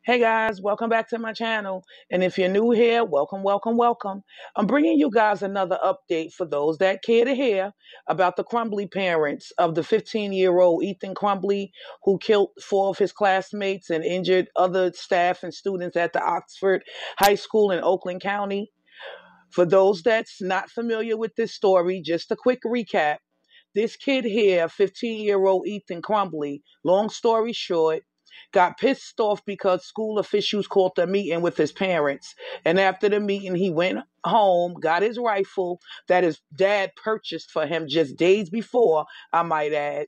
Hey guys, welcome back to my channel. And if you're new here, welcome, welcome, welcome. I'm bringing you guys another update for those that care to hear about the Crumbley parents of the 15-year-old Ethan Crumbley, who killed four of his classmates and injured other staff and students at the Oxford High School in Oakland County. For those that's not familiar with this story, just a quick recap. This kid here, 15-year-old Ethan Crumbley, long story short, got pissed off because school officials called a meeting with his parents. And after the meeting, he went home, got his rifle that his dad purchased for him just days before, I might add.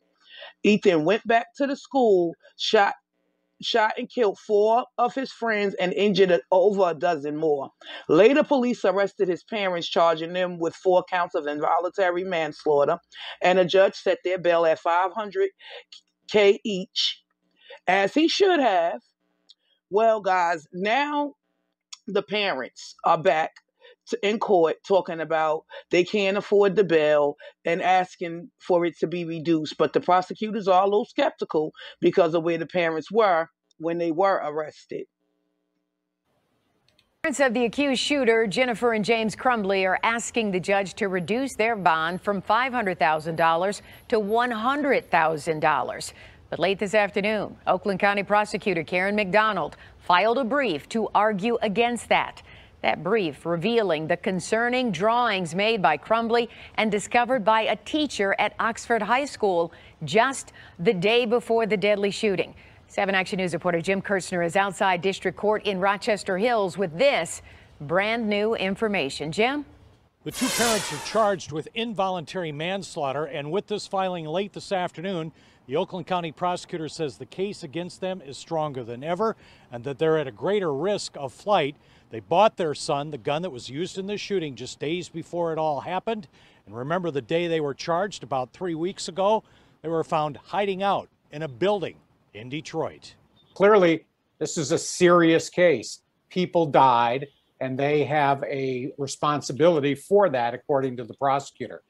Ethan went back to the school, shot and killed four of his friends and injured over a dozen more. Later, police arrested his parents, charging them with 4 counts of involuntary manslaughter, and a judge set their bail at $500K each, as he should have. Well, guys, now the parents are back in court talking about they can't afford the bail and asking for it to be reduced. But the prosecutors are a little skeptical because of where the parents were when they were arrested. Parents of the accused shooter, Jennifer and James Crumbley, are asking the judge to reduce their bond from $500,000 to $100,000. But late this afternoon, Oakland County prosecutor Karen McDonald filed a brief to argue against that. That brief revealing the concerning drawings made by Crumbley and discovered by a teacher at Oxford High School just the day before the deadly shooting. 7 Action News reporter Jim Kirchner is outside District Court in Rochester Hills with this brand new information. Jim? The 2 parents are charged with involuntary manslaughter, and with this filing late this afternoon, the Oakland County prosecutor says the case against them is stronger than ever and that they're at a greater risk of flight. They bought their son the gun that was used in this shooting just days before it all happened. And remember the day they were charged about 3 weeks ago? They were found hiding out in a building in Detroit. Clearly, this is a serious case. People died, and they have a responsibility for that, according to the prosecutor.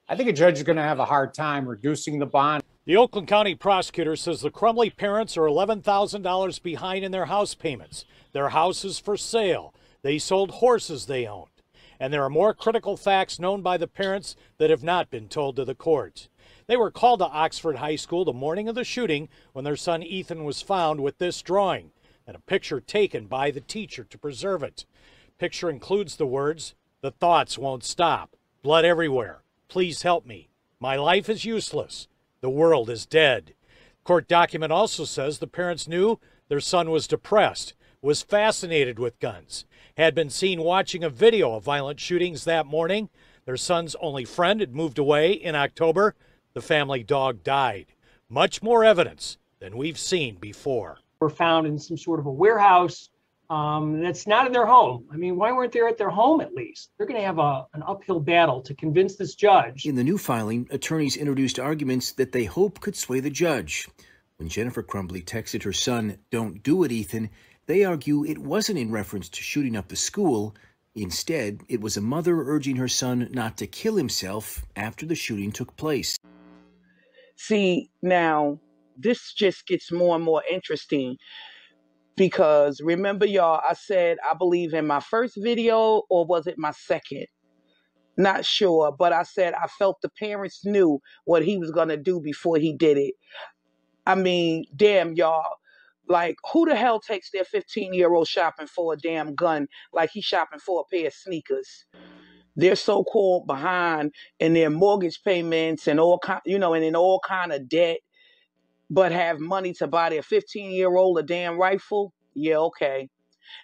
I think a judge is going to have a hard time reducing the bond. The Oakland County prosecutor says the Crumbley parents are $11,000 behind in their house payments. Their house is for sale. They sold horses they owned. And there are more critical facts known by the parents that have not been told to the court. They were called to Oxford High School the morning of the shooting when their son Ethan was found with this drawing and a picture taken by the teacher to preserve it. Picture includes the words, "The thoughts won't stop. Blood everywhere. Please help me. My life is useless. The world is dead." Court document also says the parents knew their son was depressed, was fascinated with guns, had been seen watching a video of violent shootings that morning. Their son's only friend had moved away in October. The family dog died. Much more evidence than we've seen before. Were found in some sort of a warehouse that's not in their home. I mean, why weren't they at their home at least? They're going to have an uphill battle to convince this judge. In the new filing, attorneys introduced arguments that they hope could sway the judge. When Jennifer Crumbley texted her son, "Don't do it, Ethan," they argue it wasn't in reference to shooting up the school. Instead, it was a mother urging her son not to kill himself after the shooting took place. See, now, this just gets more and more interesting because remember, y'all, I said, I believe in my first video, or was it my second? Not sure, but I said I felt the parents knew what he was going to do before he did it. I mean, damn, y'all. Like, who the hell takes their 15-year-old shopping for a damn gun like he's shopping for a pair of sneakers? They're so-called behind in their mortgage payments and and in all kind of debt, but have money to buy their 15-year-old a damn rifle. Yeah, okay.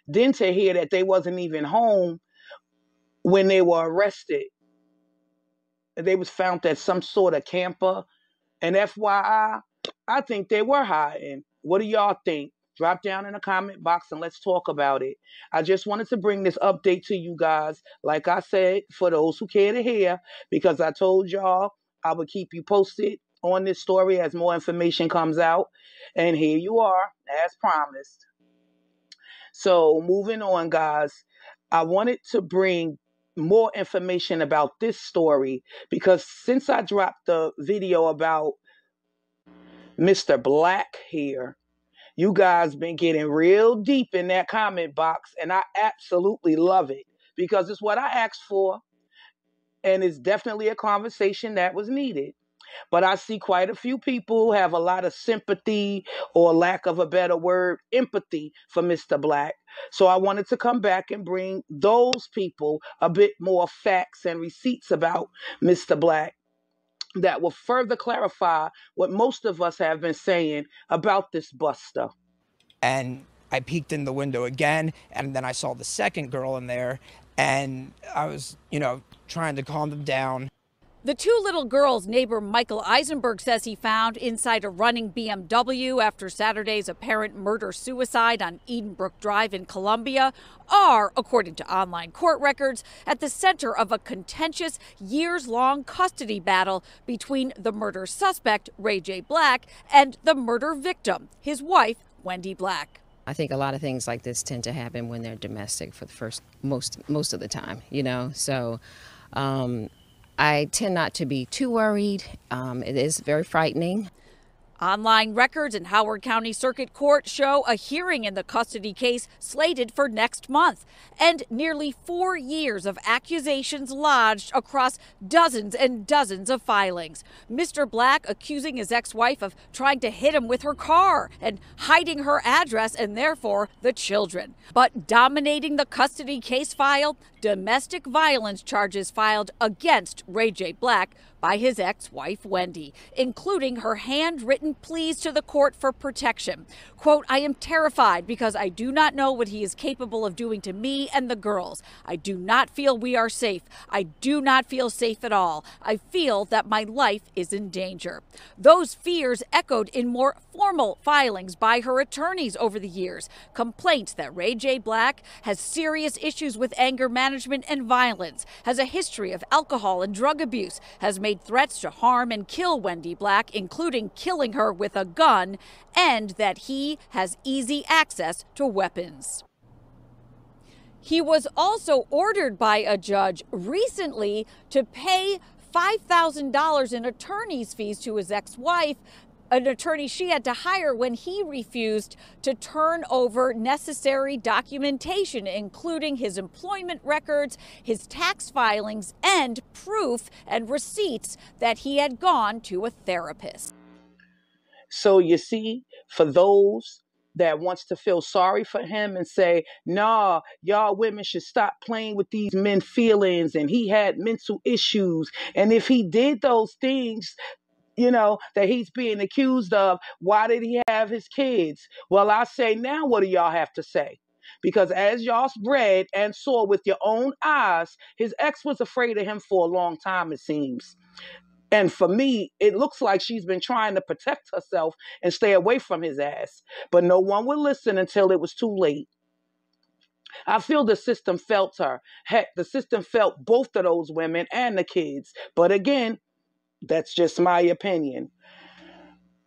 Then to hear that they wasn't even home when they were arrested. They was found at some sort of camper. And FYI, I think they were hiding. What do y'all think? Drop down in the comment box and let's talk about it. I just wanted to bring this update to you guys, like I said, for those who care to hear, because I told y'all I would keep you posted on this story as more information comes out. And here you are, as promised. So moving on, guys, I wanted to bring more information about this story because since I dropped the video about Mr. Black here, You guys been getting real deep in that comment box, and I absolutely love it because it's what I asked for, and it's definitely a conversation that was needed. But I see quite a few people who have a lot of sympathy, or lack of a better word, empathy for Mr. Black. So I wanted to come back and bring those people a bit more facts and receipts about Mr. Black that will further clarify what most of us have been saying about this buster. And I peeked in the window again, and then I saw the second girl in there, and I was, trying to calm them down. The two little girls neighbor Michael Eisenberg says he found inside a running BMW after Saturday's apparent murder-suicide on Edenbrook Drive in Columbia are, according to online court records, at the center of a contentious, years-long custody battle between the murder suspect, Rajaee Black, and the murder victim, his wife, Wendy Black. I think a lot of things like this tend to happen when they're domestic for the most of the time, So I tend not to be too worried. It is very frightening. Online records in Howard County Circuit Court show a hearing in the custody case slated for next month, and nearly 4 years of accusations lodged across dozens and dozens of filings. Mr. Black accusing his ex-wife of trying to hit him with her car and hiding her address and therefore the children. But dominating the custody case file, domestic violence charges filed against Rajaee Black by his ex-wife, Wendy, including her handwritten pleas to the court for protection. Quote, "I am terrified because I do not know what he is capable of doing to me and the girls. I do not feel we are safe. I do not feel safe at all. I feel that my life is in danger." Those fears echoed in more formal filings by her attorneys over the years. Complaints that Rajaee Black has serious issues with anger management and violence, has a history of alcohol and drug abuse, has made threats to harm and kill Wendy Black, including killing her with a gun, and that he has easy access to weapons. He was also ordered by a judge recently to pay $5,000 in attorney's fees to his ex-wife, an attorney she had to hire when he refused to turn over necessary documentation, including his employment records, his tax filings, and proof and receipts that he had gone to a therapist. So you see, for those that wants to feel sorry for him and say, nah, y'all women should stop playing with these men's feelings, and he had mental issues, and if he did those things, that he's being accused of, why did he have his kids? Well, I say now, what do y'all have to say? Because as y'all read and saw with your own eyes, his ex was afraid of him for a long time, it seems. And for me, it looks like she's been trying to protect herself and stay away from his ass. But no one would listen until it was too late. I feel the system felt her. Heck, the system felt both of those women and the kids. But again, that's just my opinion.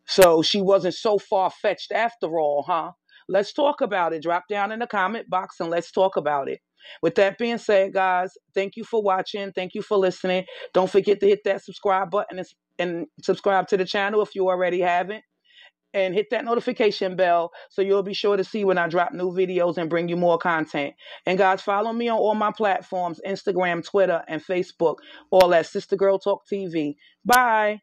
So she wasn't so far-fetched after all, huh? Let's talk about it. Drop down in the comment box and let's talk about it. With that being said, guys, thank you for watching. Thank you for listening. Don't forget to hit that subscribe button and subscribe to the channel if you already haven't. And hit that notification bell so you'll be sure to see when I drop new videos and bring you more content. And guys, follow me on all my platforms, Instagram, Twitter, and Facebook, all at Sister Girl Talk TV. Bye.